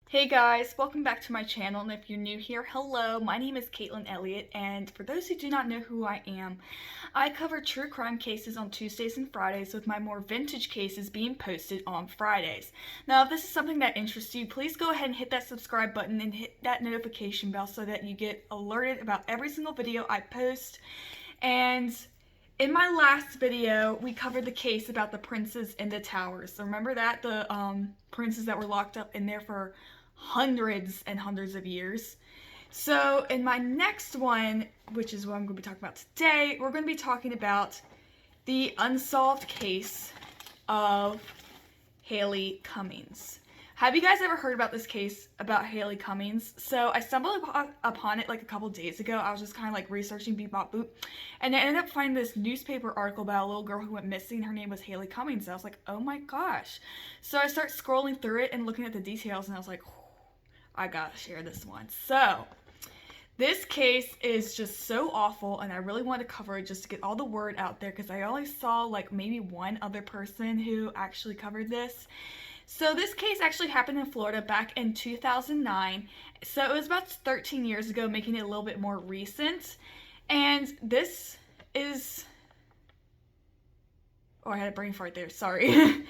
Hey guys, welcome back to my channel, and if you're new here, hello, my name is Caitlin Elliott, and for those who do not know who I am, I cover true crime cases on Tuesdays and Fridays, with my more vintage cases being posted on Fridays. Now, if this is something that interests you, please go ahead and hit that subscribe button and hit that notification bell so that you get alerted about every single video I post. And in my last video, we covered the case about the princes in the towers. So remember that? The princes that were locked up in there for hundreds and hundreds of years. So in my next one, which is what I'm going to be talking about today, we're going to be talking about the unsolved case of Haleigh Cummings. Have you guys ever heard about this case about Haleigh Cummings? So I stumbled upon it like a couple days ago. I was just kind of like researching beep bop boop, and I ended up finding this newspaper article about a little girl who went missing. Her name was Haleigh Cummings. And I was like, oh my gosh. So I start scrolling through it and looking at the details, and I was like, I gotta share this one. So this case is just so awful, and I really want to cover it just to get all the word out there, because I only saw like maybe one other person who actually covered this. So this case actually happened in Florida back in 2009. So it was about 13 years ago, making it a little bit more recent. And this is... Oh, I had a brain fart there, sorry.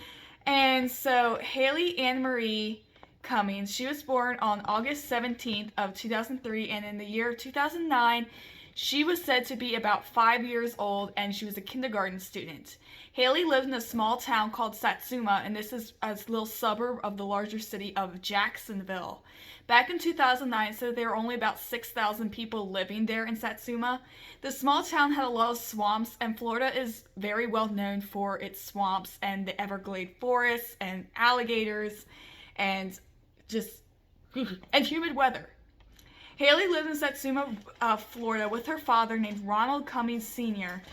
And so Haleigh Ann Marie Cummings, she was born on August 17th of 2003, and in the year 2009, she was said to be about 5 years old, and she was a kindergarten student. Haleigh lived in a small town called Satsuma, and this is a little suburb of the larger city of Jacksonville. Back in 2009, so there were only about 6,000 people living there in Satsuma. The small town had a lot of swamps, and Florida is very well known for its swamps and the Everglade forests and alligators and just and humid weather. Haleigh lived in Satsuma, Florida with her father named Ronald Cummings Sr.,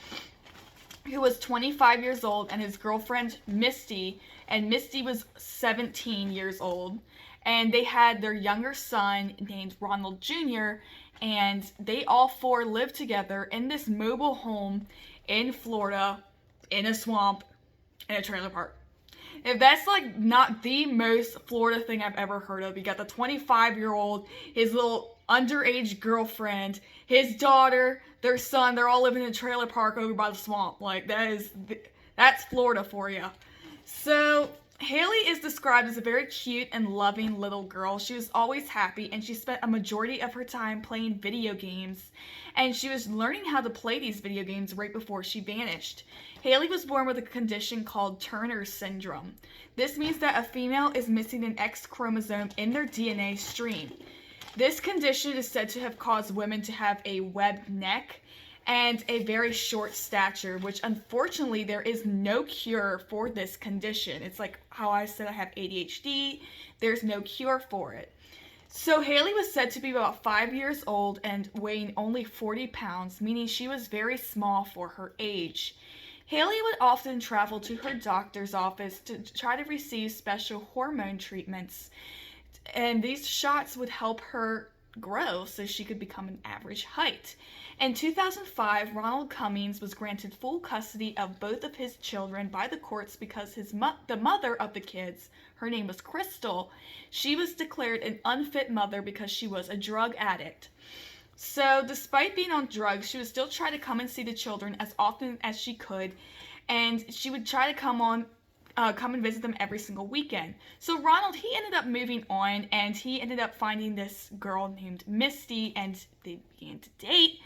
who was 25 years old, and his girlfriend Misty, and Misty was 17 years old. And they had their younger son named Ronald Jr., and they all four lived together in this mobile home in Florida, in a swamp, in a trailer park. If that's like not the most Florida thing I've ever heard of, you got the 25-year-old, his little underage girlfriend, his daughter, their son, they're all living in a trailer park over by the swamp. Like, that's Florida for you. So Haleigh is described as a very cute and loving little girl. She was always happy, and she spent a majority of her time playing video games. And she was learning how to play these video games right before she vanished. Haleigh was born with a condition called Turner syndrome. This means that a female is missing an X chromosome in their DNA stream. This condition is said to have caused women to have a webbed neck and a very short stature, which unfortunately there is no cure for this condition. It's like how I said I have ADHD, there's no cure for it. So Haleigh was said to be about 5 years old and weighing only 40 pounds, meaning she was very small for her age. Haleigh would often travel to her doctor's office to try to receive special hormone treatments, and these shots would help her grow so she could become an average height. In 2005, Ronald Cummings was granted full custody of both of his children by the courts because the mother of the kids, her name was Crystal, she was declared an unfit mother because she was a drug addict. So despite being on drugs, she would still try to come and see the children as often as she could, and she would try to come and visit them every single weekend. So Ronald, he ended up moving on, and he ended up finding this girl named Misty, and they began to date.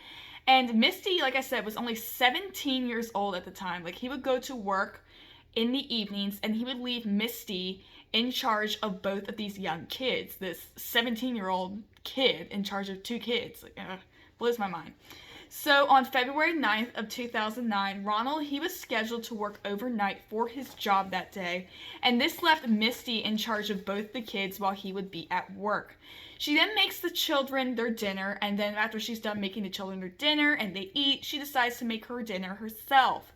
And Misty, like I said, was only 17 years old at the time. Like, he would go to work in the evenings, and he would leave Misty in charge of both of these young kids. This 17-year-old kid in charge of two kids. Like, blows my mind. So on February 9th of 2009, Ronald, he was scheduled to work overnight for his job that day, and this left Misty in charge of both the kids while he would be at work. She then makes the children their dinner, and then after she's done making the children their dinner and they eat, she decides to make her dinner herself.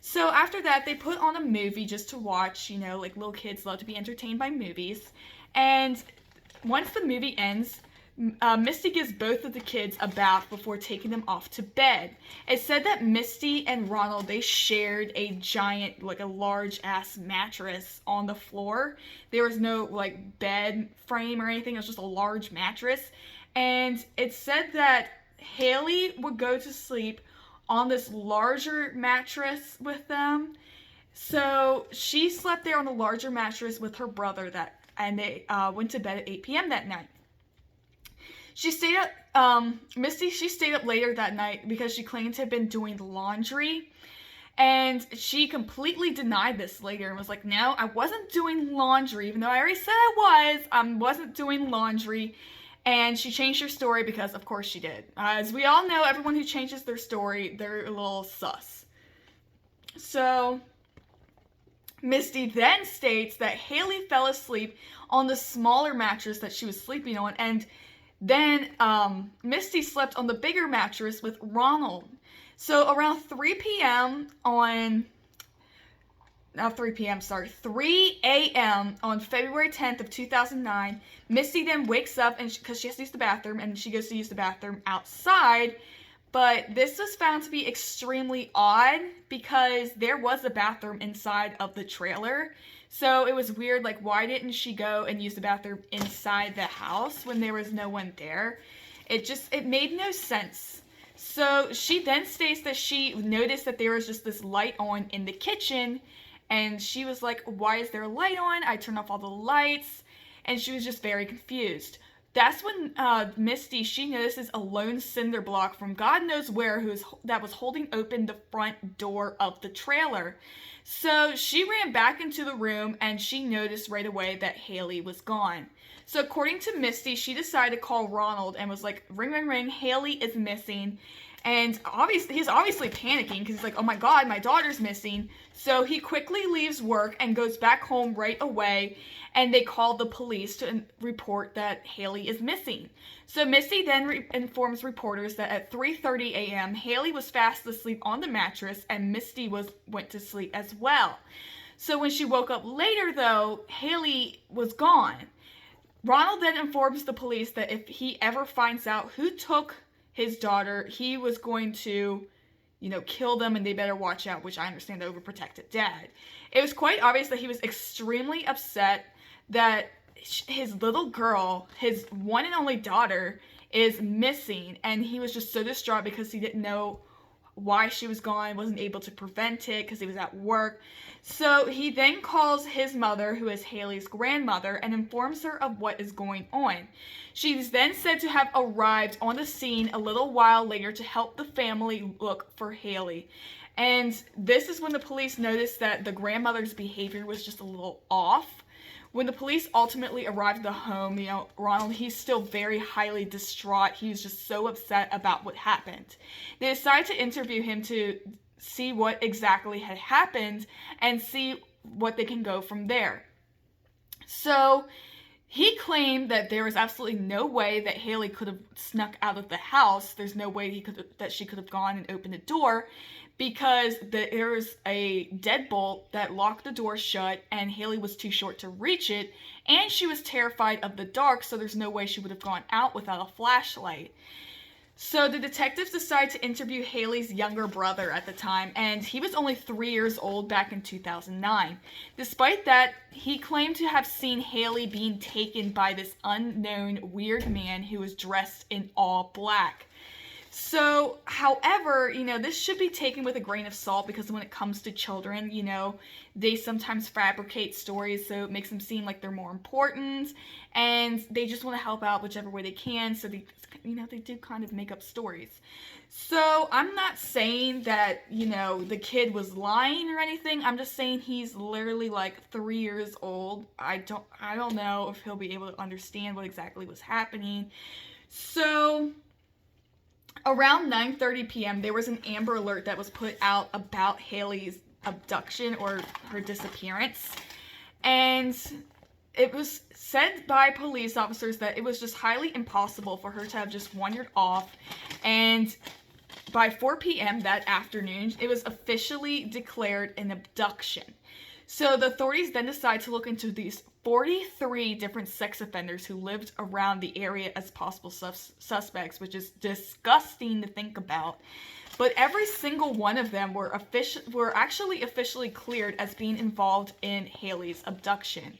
So after that, they put on a movie just to watch. You know, like, little kids love to be entertained by movies. And once the movie ends, Misty gives both of the kids a bath before taking them off to bed. It said that Misty and Ronald, they shared a giant, like a large ass mattress on the floor. There was no like bed frame or anything. It was just a large mattress. And it said that Haleigh would go to sleep on this larger mattress with them. So she slept there on the larger mattress with her brother and they went to bed at 8 p.m. that night. She stayed up, Misty, she stayed up later that night because she claimed to have been doing laundry. And she completely denied this later and was like, no, I wasn't doing laundry, even though I already said I wasn't doing laundry. And she changed her story because, of course, she did. As we all know, everyone who changes their story, they're a little sus. So, Misty then states that Haleigh fell asleep on the smaller mattress that she was sleeping on, and then Misty slept on the bigger mattress with Ronald. So around 3 a.m. on February 10th of 2009, Misty then wakes up and because she has to use the bathroom, and she goes to use the bathroom outside. But this was found to be extremely odd because there was a bathroom inside of the trailer. So it was weird, like, why didn't she go and use the bathroom inside the house when there was no one there? It made no sense. So she then states that she noticed that there was just this light on in the kitchen, and she was like, why is there a light on? I turned off all the lights, and she was just very confused. That's when Misty, she notices a lone cinder block from God knows where that was holding open the front door of the trailer. So she ran back into the room and she noticed right away that Haleigh was gone. So according to Misty, she decided to call Ronald and was like, ring, ring, ring, Haleigh is missing. And he's obviously panicking because he's like, oh my God, my daughter's missing. So he quickly leaves work and goes back home right away. And they call the police to report that Haleigh is missing. So Misty then informs reporters that at 3:30 a.m., Haleigh was fast asleep on the mattress and Misty went to sleep as well. So when she woke up later, though, Haleigh was gone. Ronald then informs the police that if he ever finds out who took his daughter, he was going to, kill them and they better watch out, which I understand the overprotective dad. It was quite obvious that he was extremely upset that his little girl, his one and only daughter, is missing, and he was just so distraught because he didn't know why she was gone, wasn't able to prevent it because he was at work. So he then calls his mother, who is Haleigh's grandmother, and informs her of what is going on. She is then said to have arrived on the scene a little while later to help the family look for Haleigh. And this is when the police noticed that the grandmother's behavior was just a little off. When the police ultimately arrived at the home, Ronald, he's still very highly distraught. He was just so upset about what happened. They decided to interview him to see what exactly had happened and see what they can go from there. So he claimed that there was absolutely no way that Haleigh could have snuck out of the house. There's no way that she could have gone and opened the door, because there was a deadbolt that locked the door shut and Haleigh was too short to reach it, and she was terrified of the dark, so there's no way she would have gone out without a flashlight. So the detectives decided to interview Haleigh's younger brother at the time, and he was only 3 years old back in 2009. Despite that, he claimed to have seen Haleigh being taken by this unknown weird man who was dressed in all black. So, however, this should be taken with a grain of salt, because when it comes to children, they sometimes fabricate stories so it makes them seem like they're more important, and they just want to help out whichever way they can, so they do kind of make up stories. So, I'm not saying that, the kid was lying or anything. I'm just saying he's literally like 3 years old. I don't know if he'll be able to understand what exactly was happening. So around 9:30 p.m., there was an Amber Alert that was put out about Haleigh's abduction or her disappearance. And it was said by police officers that it was just highly impossible for her to have just wandered off. And by 4 p.m. that afternoon, it was officially declared an abduction. So the authorities then decide to look into these 43 different sex offenders who lived around the area as possible suspects, which is disgusting to think about. But every single one of them were actually officially cleared as being involved in Haleigh's abduction.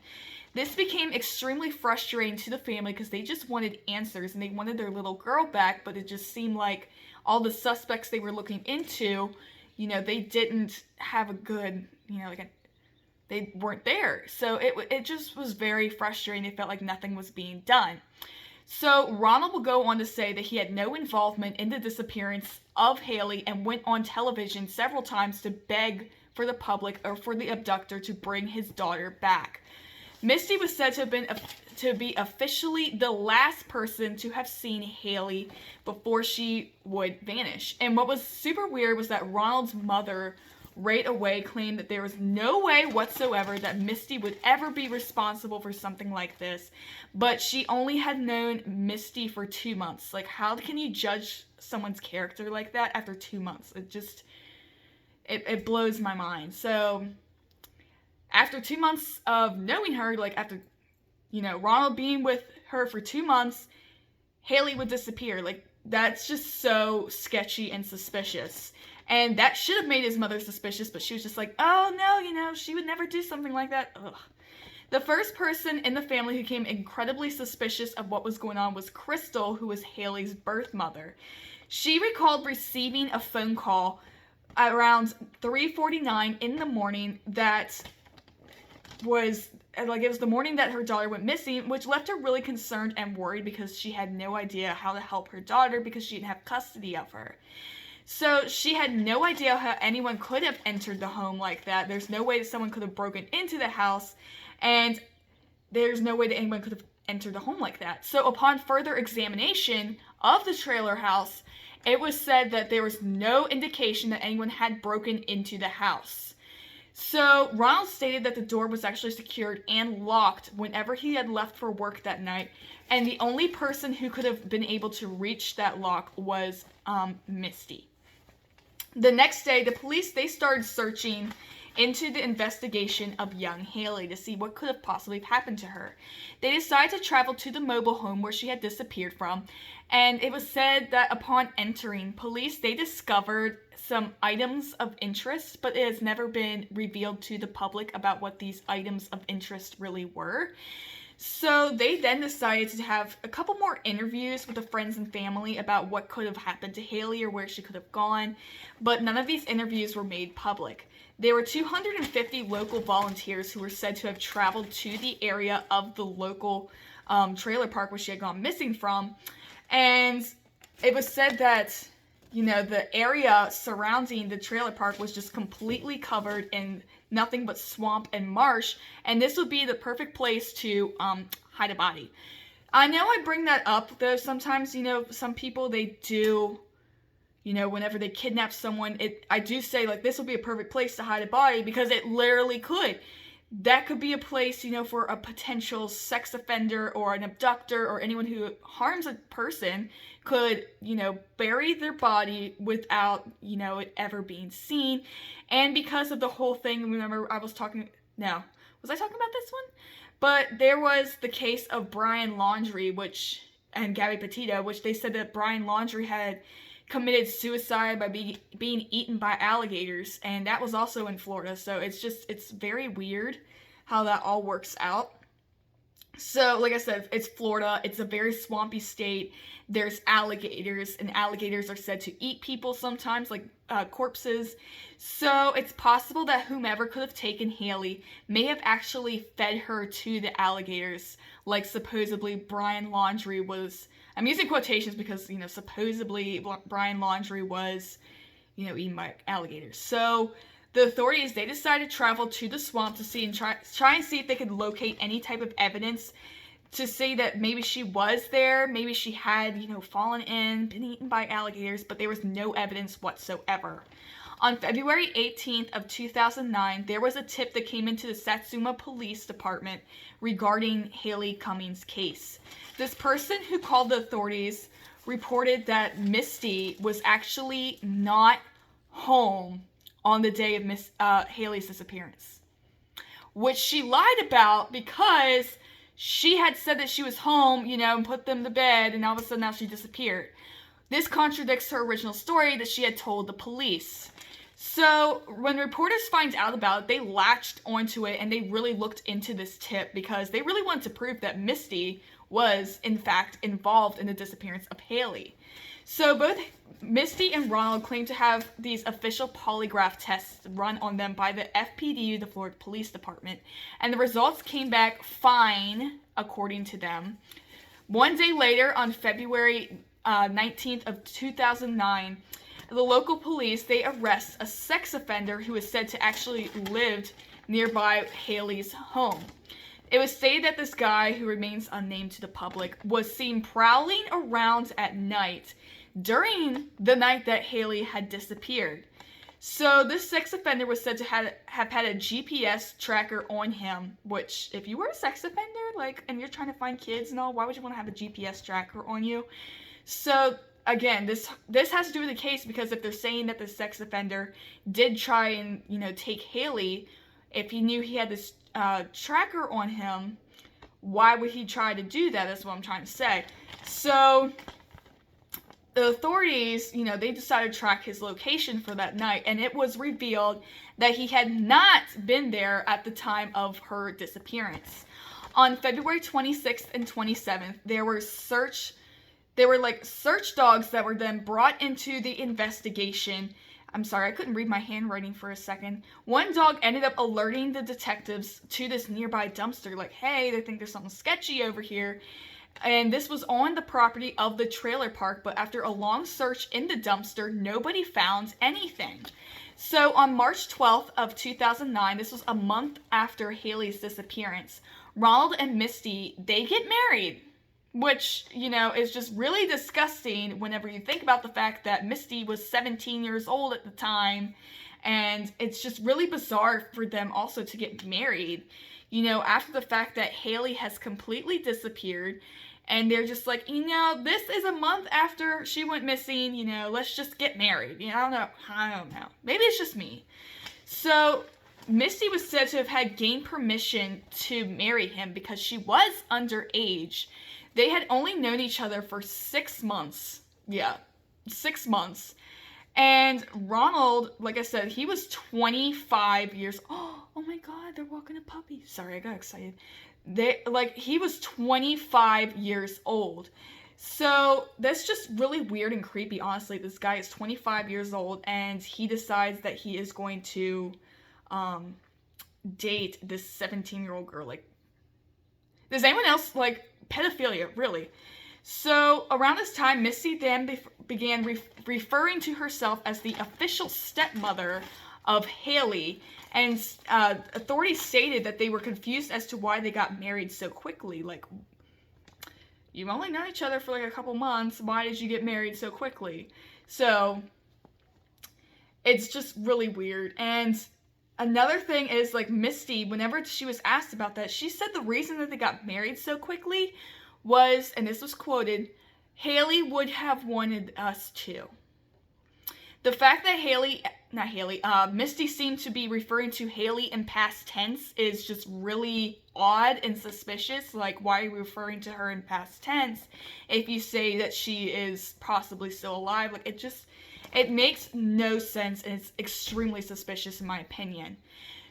This became extremely frustrating to the family because they just wanted answers and they wanted their little girl back, but it just seemed like all the suspects they were looking into, they didn't have a good, they weren't there. So it just was very frustrating. It felt like nothing was being done. So Ronald will go on to say that he had no involvement in the disappearance of Haleigh and went on television several times to beg for the public or for the abductor to bring his daughter back. Misty was said to be officially the last person to have seen Haleigh before she would vanish. And what was super weird was that Ronald's mother right away claimed that there was no way whatsoever that Misty would ever be responsible for something like this. But she only had known Misty for 2 months. Like, how can you judge someone's character like that after 2 months? It blows my mind. So after 2 months of knowing her, like after, Ronald being with her for 2 months, Haleigh would disappear. Like, that's just so sketchy and suspicious. And that should have made his mother suspicious, but she was just like, oh no, she would never do something like that. Ugh. The first person in the family who became incredibly suspicious of what was going on was Crystal, who was Haleigh's birth mother. She recalled receiving a phone call around 3:49 in the morning that was, like, it was the morning that her daughter went missing, which left her really concerned and worried because she had no idea how to help her daughter because she didn't have custody of her. So she had no idea how anyone could have entered the home like that. There's no way that someone could have broken into the house, and there's no way that anyone could have entered the home like that. So upon further examination of the trailer house, it was said that there was no indication that anyone had broken into the house. So Ronald stated that the door was actually secured and locked whenever he had left for work that night, and the only person who could have been able to reach that lock was Misty. The next day, the police, they started searching into the investigation of young Haleigh to see what could have possibly happened to her. They decided to travel to the mobile home where she had disappeared from, and it was said that upon entering, police, they discovered some items of interest, but it has never been revealed to the public about what these items of interest really were. So they then decided to have a couple more interviews with the friends and family about what could have happened to Haleigh or where she could have gone, but none of these interviews were made public. There were 250 local volunteers who were said to have traveled to the area of the local trailer park where she had gone missing from, and it was said that, the area surrounding the trailer park was just completely covered in nothing but swamp and marsh, and this would be the perfect place to hide a body. I know I bring that up, though sometimes, some people, they do, whenever they kidnap someone, I do say, like, this will be a perfect place to hide a body, because it literally could. That could be a place, for a potential sex offender or an abductor or anyone who harms a person could, bury their body without, it ever being seen. And because of the whole thing, remember was I talking about this one? But there was the case of Brian Laundrie, and Gabby Petito, which they said that Brian Laundrie had committed suicide by being eaten by alligators, and that was also in Florida. So it's very weird how that all works out. So, like I said, it's Florida. It's a very swampy state. There's alligators, and alligators are said to eat people sometimes, like corpses. So it's possible that whomever could have taken Haleigh may have actually fed her to the alligators, like supposedly Brian Laundrie was. I'm using quotations because, supposedly Brian Laundrie was, eaten by alligators. So the authorities, they decided to travel to the swamp to see and try and see if they could locate any type of evidence to say that maybe she was there, maybe she had, fallen in, been eaten by alligators, but there was no evidence whatsoever. On February 18th of 2009, there was a tip that came into the Satsuma Police Department regarding Haleigh Cummings' case. This person who called the authorities reported that Misty was actually not home on the day of Haleigh's disappearance. which she lied about because she had said that she was home, and put them to bed, and all of a sudden now she disappeared. This contradicts her original story that she had told the police. So when reporters find out about it, they latched onto it and they really looked into this tip because they really wanted to prove that Misty was, in fact, involved in the disappearance of Haleigh. So both Misty and Ronald claimed to have these official polygraph tests run on them by the FPD, the Florida Police Department, and the results came back fine, according to them. One day later, on February 19th of 2009, the local police, they arrest a sex offender who is said to actually lived nearby Haleigh's home. It was stated that this guy, who remains unnamed to the public, was seen prowling around at night during the night that Haleigh had disappeared. So this sex offender was said to have had a GPS tracker on him, which, if you were a sex offender, and you're trying to find kids and all, why would you want to have a GPS tracker on you? So again, this has to do with the case because if they're saying that the sex offender did try and, take Haleigh, if he knew he had this tracker on him, why would he try to do that? That's what I'm trying to say. So the authorities, they decided to track his location for that night, and it was revealed that he had not been there at the time of her disappearance. On February 26th and 27th, there were search dogs that were then brought into the investigation. I'm sorry, I couldn't read my handwriting for a second. One dog ended up alerting the detectives to this nearby dumpster, hey, they think there's something sketchy over here. And this was on the property of the trailer park, but after a long search in the dumpster, nobody found anything. So on March 12th of 2009, this was a month after Haleigh's disappearance, Ronald and Misty, they get married. Which, is just really disgusting whenever you think about the fact that Misty was 17 years old at the time. And it's just really bizarre for them also to get married, after the fact that Haleigh has completely disappeared. And they're just this is a month after she went missing, let's just get married. I don't know. Maybe it's just me. So Misty was said to have had gained permission to marry him because she was underage. They had only known each other for 6 months. Yeah, 6 months. And Ronald, like I said, he was 25 years old. Oh my God, they're walking a puppy. Sorry, I got excited. He was 25 years old. So that's just really weird and creepy, honestly. This guy is 25 years old and he decides that he is going to date this 17-year-old girl. Does anyone else pedophilia, really? So around this time, Misty then began referring to herself as the official stepmother of Haleigh, and authorities stated that they were confused as to why they got married so quickly. You've only known each other for a couple months, why did you get married so quickly? So it's just really weird. And another thing is, Misty, whenever she was asked about that, she said the reason that they got married so quickly was, and this was quoted, Haleigh would have wanted us to. The fact that Misty seemed to be referring to Haleigh in past tense is just really odd and suspicious. Why are you referring to her in past tense if you say that she is possibly still alive? It makes no sense, and it's extremely suspicious in my opinion.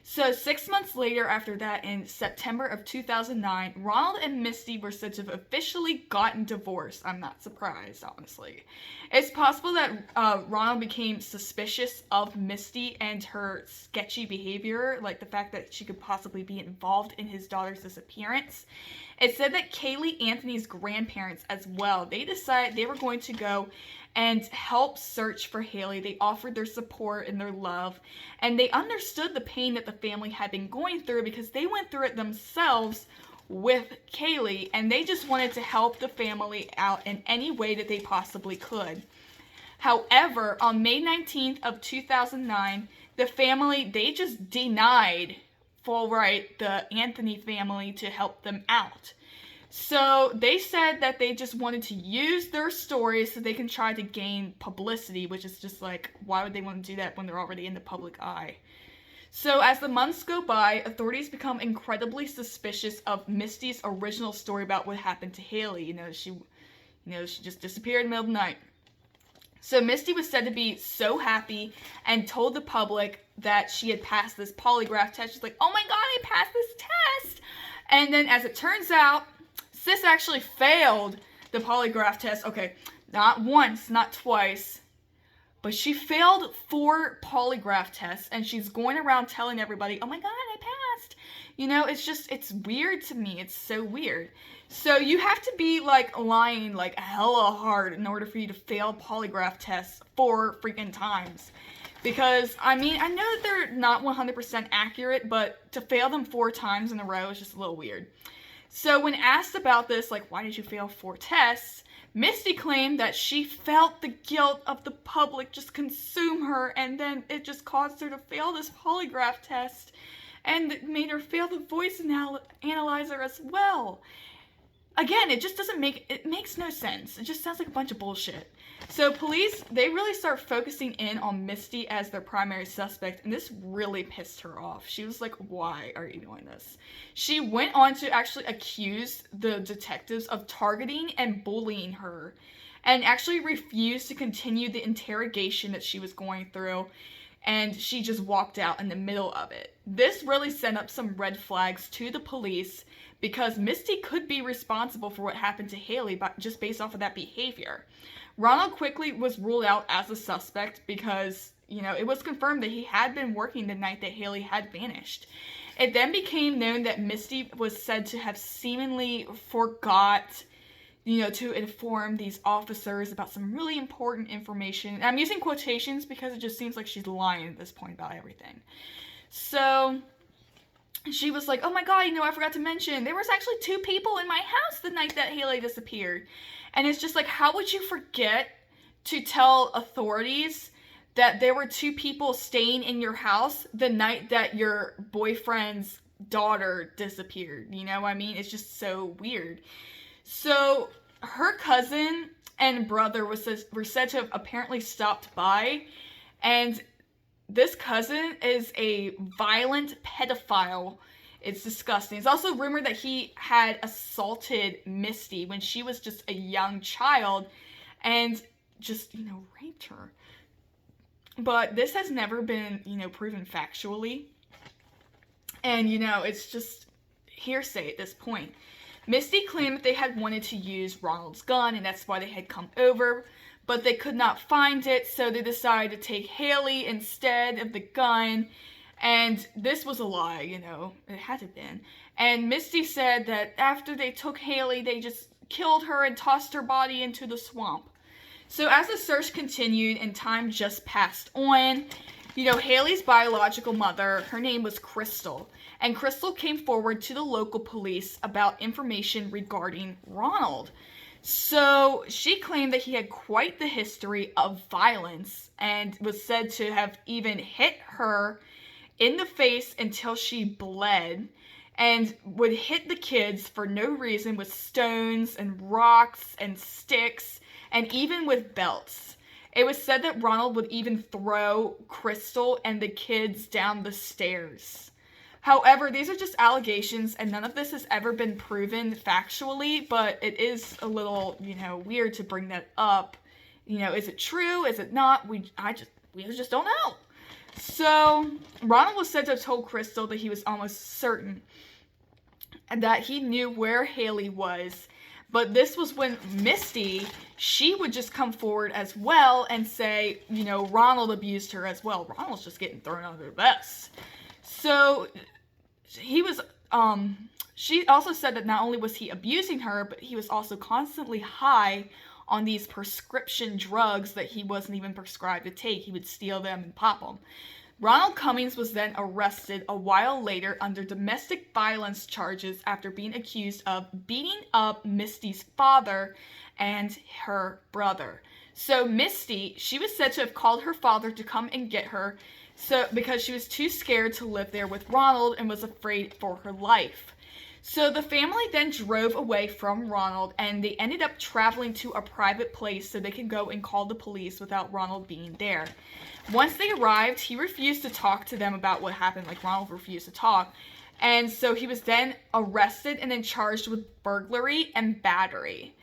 So 6 months later after that, in September of 2009, Ronald and Misty were said to have officially gotten divorced. I'm not surprised, honestly. It's possible that Ronald became suspicious of Misty and her sketchy behavior, the fact that she could possibly be involved in his daughter's disappearance. It said that Caylee Anthony's grandparents as well, they decided they were going to go and help search for Haleigh. They offered their support and their love, and they understood the pain that the family had been going through because they went through it themselves with Caylee, and they just wanted to help the family out in any way that they possibly could. However, on May 19th of 2009, the family, they just denied the Anthony family to help them out. So they said that they just wanted to use their stories so they can try to gain publicity, which is just why would they want to do that when they're already in the public eye? So as the months go by, authorities become incredibly suspicious of Misty's original story about what happened to Haleigh. She just disappeared in the middle of the night. So Misty was said to be so happy and told the public that she had passed this polygraph test. She's like, oh my god, I passed this test! And then as it turns out, Sis actually failed the polygraph test. Okay, not once, not twice, but she failed 4 polygraph tests, and she's going around telling everybody, oh my god, I passed. It's weird to me. It's so weird. So you have to be lying hella hard in order for you to fail polygraph tests 4 freaking times. Because, I know that they're not 100% accurate, but to fail them 4 times in a row is just a little weird. So when asked about this, why did you fail 4 tests? Misty claimed that she felt the guilt of the public just consume her, and then it just caused her to fail this polygraph test, and it made her fail the voice analyzer as well. Again, it makes no sense. It just sounds like a bunch of bullshit. So police, they really start focusing in on Misty as their primary suspect, and this really pissed her off. She was like, why are you doing this? She went on to actually accuse the detectives of targeting and bullying her, and actually refused to continue the interrogation that she was going through, and she just walked out in the middle of it. This really sent up some red flags to the police, because Misty could be responsible for what happened to Haleigh just based off of that behavior. Ronald quickly was ruled out as a suspect because, it was confirmed that he had been working the night that Haleigh had vanished. It then became known that Misty was said to have seemingly forgot, to inform these officers about some really important information. And I'm using quotations because it just seems like she's lying at this point about everything. So she was like, oh my god, I forgot to mention, there was actually 2 people in my house the night that Haleigh disappeared. And it's just like, how would you forget to tell authorities that there were 2 people staying in your house the night that your boyfriend's daughter disappeared? It's just so weird. So her cousin and brother were said to have apparently stopped by, and this cousin is a violent pedophile. It's disgusting. It's also rumored that he had assaulted Misty when she was just a young child and just, raped her. But this has never been, proven factually. And, it's just hearsay at this point. Misty claimed that they had wanted to use Ronald's gun, and that's why they had come over, but they could not find it, so they decided to take Haleigh instead of the gun. And this was a lie, it had to have been. And Misty said that after they took Haleigh, they just killed her and tossed her body into the swamp. So as the search continued and time just passed on, Haleigh's biological mother, her name was Crystal. And Crystal came forward to the local police about information regarding Ronald. So she claimed that he had quite the history of violence and was said to have even hit her in the face until she bled, and would hit the kids for no reason with stones and rocks and sticks and even with belts. It was said that Ronald would even throw Crystal and the kids down the stairs. However, these are just allegations, and none of this has ever been proven factually, but it is a little, weird to bring that up. Is it true? Is it not? We just don't know. So, Ronald was said to have told Crystal that he was almost certain that he knew where Haleigh was, but this was when Misty, she would just come forward as well and say, Ronald abused her as well. Ronald's just getting thrown under the bus. So, she also said that not only was he abusing her, but he was also constantly high on these prescription drugs that he wasn't even prescribed to take. He would steal them and pop them. Ronald Cummings was then arrested a while later under domestic violence charges after being accused of beating up Misty's father and her brother. So Misty, she was said to have called her father to come and get her, because she was too scared to live there with Ronald and was afraid for her life. So the family then drove away from Ronald, and they ended up traveling to a private place so they could go and call the police without Ronald being there. Once they arrived, he refused to talk to them about what happened. Like, Ronald refused to talk. And so he was then arrested and then charged with burglary and battery.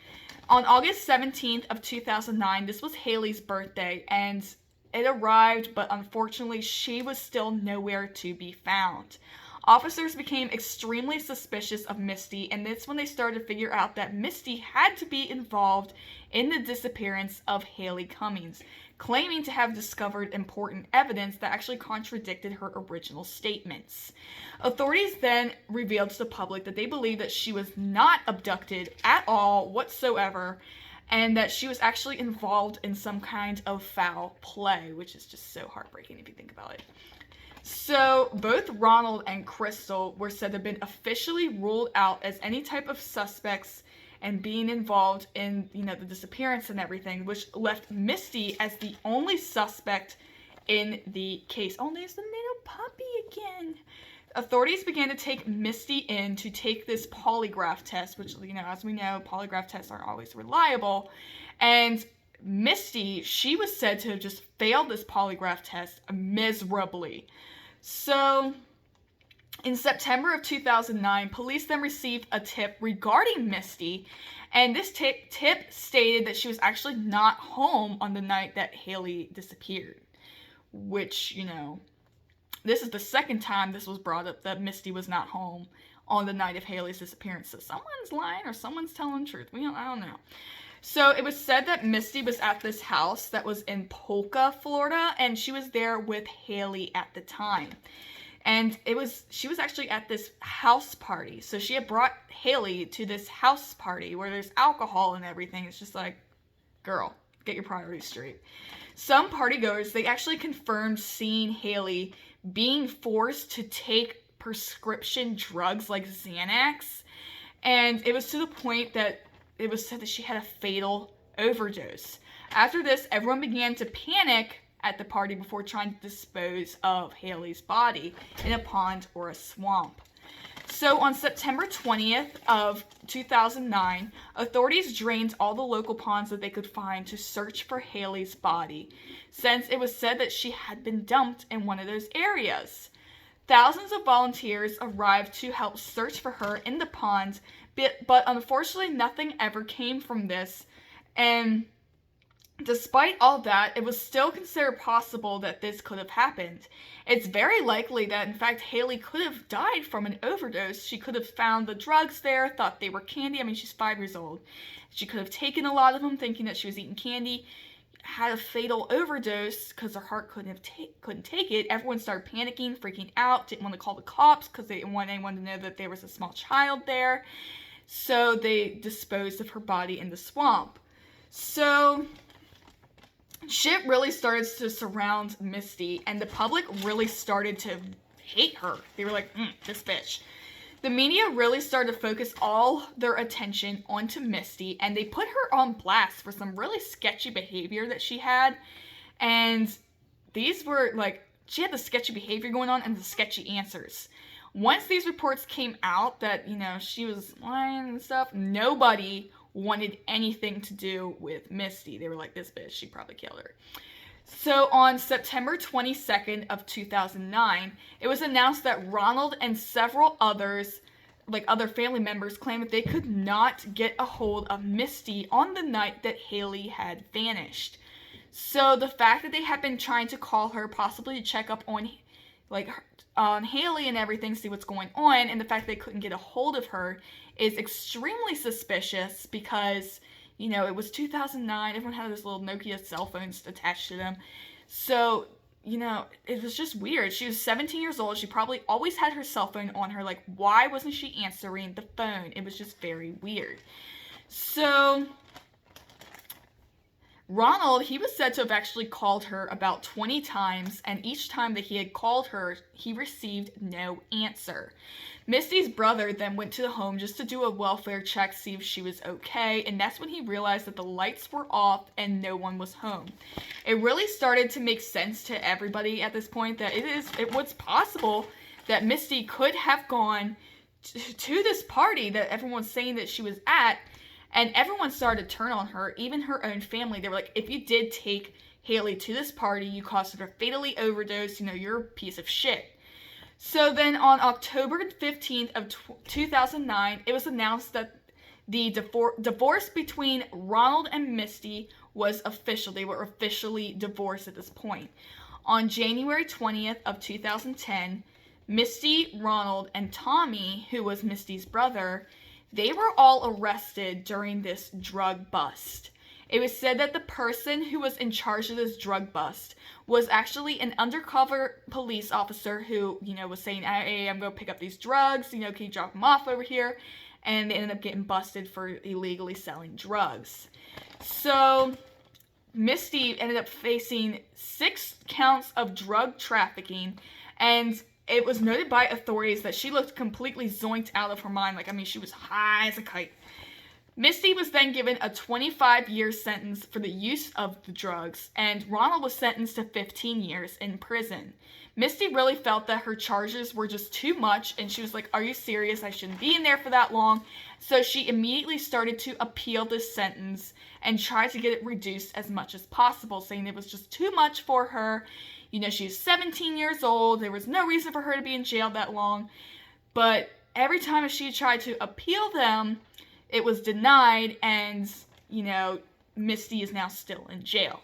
On August 17th of 2009, this was Haleigh's birthday, and it arrived, but unfortunately, she was still nowhere to be found. Officers became extremely suspicious of Misty, and that's when they started to figure out that Misty had to be involved in the disappearance of Haleigh Cummings, claiming to have discovered important evidence that actually contradicted her original statements. Authorities then revealed to the public that they believed that she was not abducted at all whatsoever, and that she was actually involved in some kind of foul play, which is just so heartbreaking if you think about it. So both Ronald and Crystal were said to have been officially ruled out as any type of suspects and being involved in, the disappearance and everything, which left Misty as the only suspect in the case. Oh, there's the little puppy again. Authorities began to take Misty in to take this polygraph test, which, as we know, polygraph tests aren't always reliable. And Misty, she was said to have just failed this polygraph test miserably. So, in September of 2009, police then received a tip regarding Misty, and this tip stated that she was actually not home on the night that Haleigh disappeared, which, this is the second time this was brought up, that Misty was not home on the night of Haleigh's disappearance. So someone's lying or someone's telling the truth. I don't know. So it was said that Misty was at this house that was in Polka, Florida, and she was there with Haleigh at the time. And she was actually at this house party. So she had brought Haleigh to this house party where there's alcohol and everything. It's just like, girl, get your priorities straight. Some partygoers, they actually confirmed seeing Haleigh being forced to take prescription drugs like Xanax. And it was to the point that it was said that she had a fatal overdose. After this, everyone began to panic at the party before trying to dispose of Haleigh's body in a pond or a swamp. So on September 20th of 2009, authorities drained all the local ponds that they could find to search for Haleigh's body, since it was said that she had been dumped in one of those areas. Thousands of volunteers arrived to help search for her in the ponds, but unfortunately nothing ever came from this, and despite all that, it was still considered possible that this could have happened. It's very likely that, in fact, Haleigh could have died from an overdose. She could have found the drugs there, thought they were candy. I mean, she's 5 years old. She could have taken a lot of them, thinking that she was eating candy, had a fatal overdose because her heart couldn't take it. Everyone started panicking, freaking out, didn't want to call the cops because they didn't want anyone to know that there was a small child there. So they disposed of her body in the swamp. So shit really started to surround Misty, and the public really started to hate her. They were like, this bitch. The media really started to focus all their attention onto Misty, and they put her on blast for some really sketchy behavior that she had. And these were like, she had the sketchy behavior going on and the sketchy answers. Once these reports came out that, she was lying and stuff, nobody wanted anything to do with Misty. They were like, this bitch, she probably killed her. So on September 22nd of 2009, it was announced that Ronald and several others, like other family members, claimed that they could not get a hold of Misty on the night that Haleigh had vanished. So the fact that they had been trying to call her, possibly to check up on on Haleigh and everything, see what's going on, and the fact they couldn't get a hold of her is extremely suspicious because, it was 2009. Everyone had those little Nokia cell phones attached to them. So, it was just weird. She was 17 years old. She probably always had her cell phone on her. Like, why wasn't she answering the phone? It was just very weird. So Ronald, he was said to have actually called her about 20 times, and each time that he had called her, he received no answer. Misty's brother then went to the home just to do a welfare check, see if she was okay, and that's when he realized that the lights were off and no one was home. It really started to make sense to everybody at this point that it was possible that Misty could have gone to this party that everyone's saying that she was at, and everyone started to turn on her, even her own family. They were like, if you did take Haleigh to this party, you caused her to fatally overdose, you're a piece of shit. So then on October 15th of 2009, it was announced that the divorce between Ronald and Misty was official. They were officially divorced at this point. On January 20th of 2010, Misty, Ronald, and Tommy, who was Misty's brother, they were all arrested during this drug bust. It was said that the person who was in charge of this drug bust was actually an undercover police officer who, was saying, hey, I'm going to pick up these drugs, can you drop them off over here? And they ended up getting busted for illegally selling drugs. So Misty ended up facing 6 counts of drug trafficking, and it was noted by authorities that she looked completely zoinked out of her mind. She was high as a kite. Misty was then given a 25-year sentence for the use of the drugs, and Ronald was sentenced to 15 years in prison. Misty really felt that her charges were just too much, and she was like, are you serious? I shouldn't be in there for that long. So she immediately started to appeal this sentence and tried to get it reduced as much as possible, saying it was just too much for her. She was 17 years old. There was no reason for her to be in jail that long. But every time she tried to appeal them, it was denied, and, Misty is now still in jail.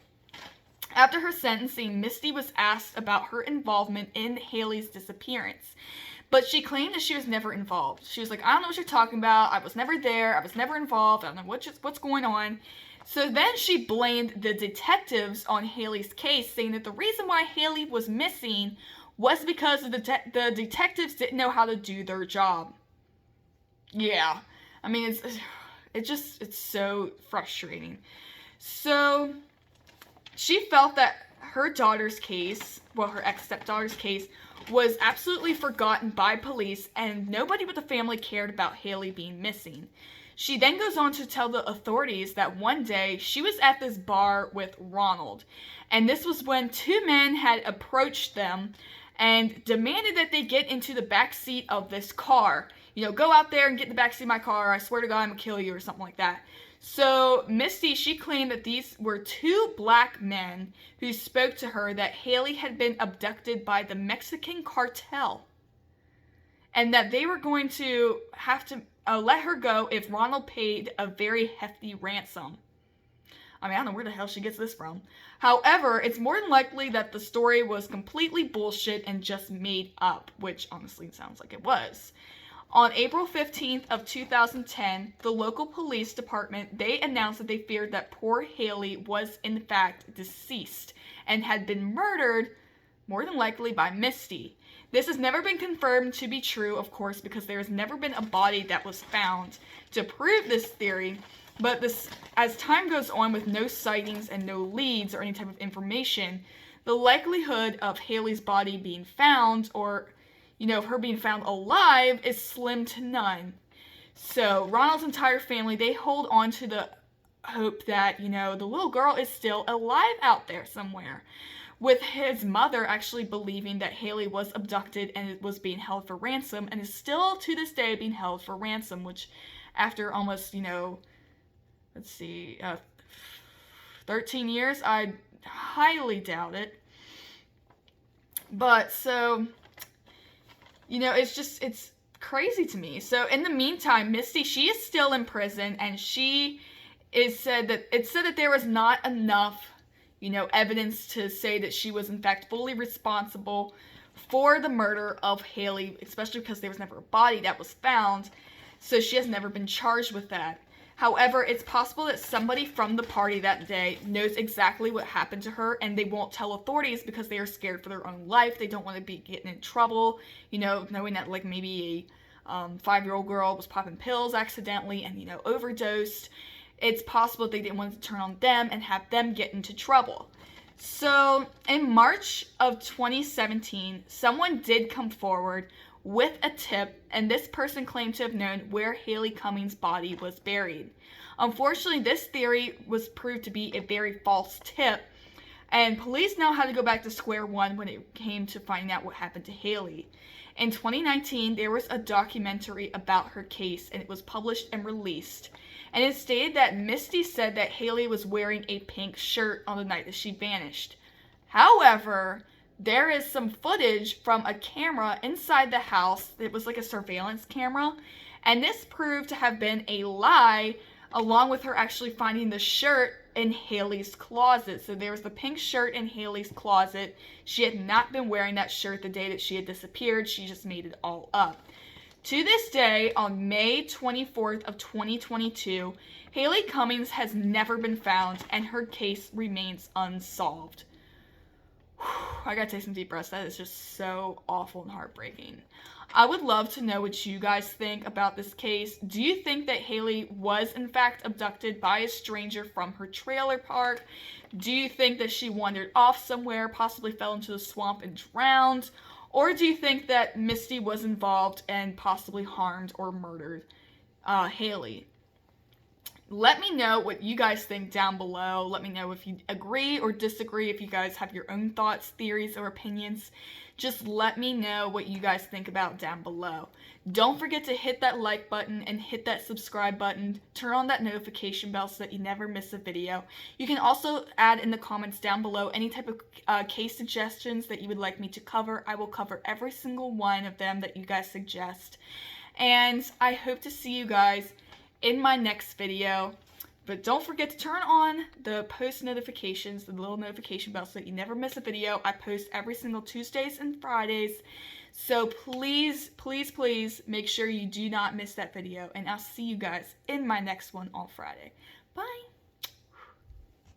After her sentencing, Misty was asked about her involvement in Haleigh's disappearance, but she claimed that she was never involved. She was like, I don't know what you're talking about. I was never there. I was never involved. I don't know what's going on. So then she blamed the detectives on Haleigh's case, saying that the reason why Haleigh was missing was because the detectives didn't know how to do their job. Yeah. It's so frustrating. So she felt that her daughter's case, her ex-stepdaughter's case, was absolutely forgotten by police, and nobody but the family cared about Haleigh being missing. She then goes on to tell the authorities that one day she was at this bar with Ronald, and this was when 2 men had approached them and demanded that they get into the back seat of this car. Go out there and get in the backseat of my car. I swear to God, I'm going to kill you, or something like that. So Misty, she claimed that these were 2 black men who spoke to her that Haleigh had been abducted by the Mexican cartel, and that they were going to have to let her go if Ronald paid a very hefty ransom. I don't know where the hell she gets this from. However, it's more than likely that the story was completely bullshit and just made up, which honestly sounds like it was. On April 15th of 2010, the local police department, they announced that they feared that poor Haleigh was in fact deceased and had been murdered, more than likely by Misty. This has never been confirmed to be true, of course, because there has never been a body that was found to prove this theory. But as time goes on with no sightings and no leads or any type of information, the likelihood of Haleigh's body being found, or of her being found alive, is slim to none. So Ronald's entire family, they hold on to the hope that, the little girl is still alive out there somewhere. With his mother actually believing that Haleigh was abducted and was being held for ransom, and is still to this day being held for ransom, which after almost, 13 years, I highly doubt it. But so, it's crazy to me. So in the meantime, Misty, she is still in prison, and it said that there was not enough, evidence to say that she was in fact fully responsible for the murder of Haleigh, especially because there was never a body that was found. So she has never been charged with that. However, it's possible that somebody from the party that day knows exactly what happened to her, and they won't tell authorities because they are scared for their own life. They don't want to be getting in trouble, knowing that maybe a 5-year-old girl was popping pills accidentally and, overdosed. It's possible that they didn't want to turn on them and have them get into trouble. So in March of 2017, someone did come forward with a tip, and this person claimed to have known where Haleigh Cummings' body was buried. Unfortunately, this theory was proved to be a very false tip, and police now had to go back to square one when it came to finding out what happened to Haleigh. In 2019, there was a documentary about her case, and it was published and released. And it stated that Misty said that Haleigh was wearing a pink shirt on the night that she vanished. However, there is some footage from a camera inside the house. It was like a surveillance camera, and this proved to have been a lie, along with her actually finding the shirt in Haleigh's closet. So there was the pink shirt in Haleigh's closet. She had not been wearing that shirt the day that she had disappeared. She just made it all up. To this day, on May 24th of 2022, Haleigh Cummings has never been found, and her case remains unsolved. I gotta take some deep breaths. That is just so awful and heartbreaking. I would love to know what you guys think about this case. Do you think that Haleigh was in fact abducted by a stranger from her trailer park? Do you think that she wandered off somewhere, possibly fell into the swamp and drowned? Or do you think that Misty was involved and possibly harmed or murdered Haleigh? Let me know what you guys think down below. Let me know if you agree or disagree, if you guys have your own thoughts, theories, or opinions. Just let me know what you guys think about down below. Don't forget to hit that like button and hit that subscribe button. Turn on that notification bell so that you never miss a video. You can also add in the comments down below any type of case suggestions that you would like me to cover. I will cover every single one of them that you guys suggest. And I hope to see you guys in my next video. But don't forget to turn on the post notifications, the little notification bell, so that you never miss a video. I post every single Tuesdays and Fridays. So please, please, please make sure you do not miss that video. And I'll see you guys in my next one on Friday. Bye!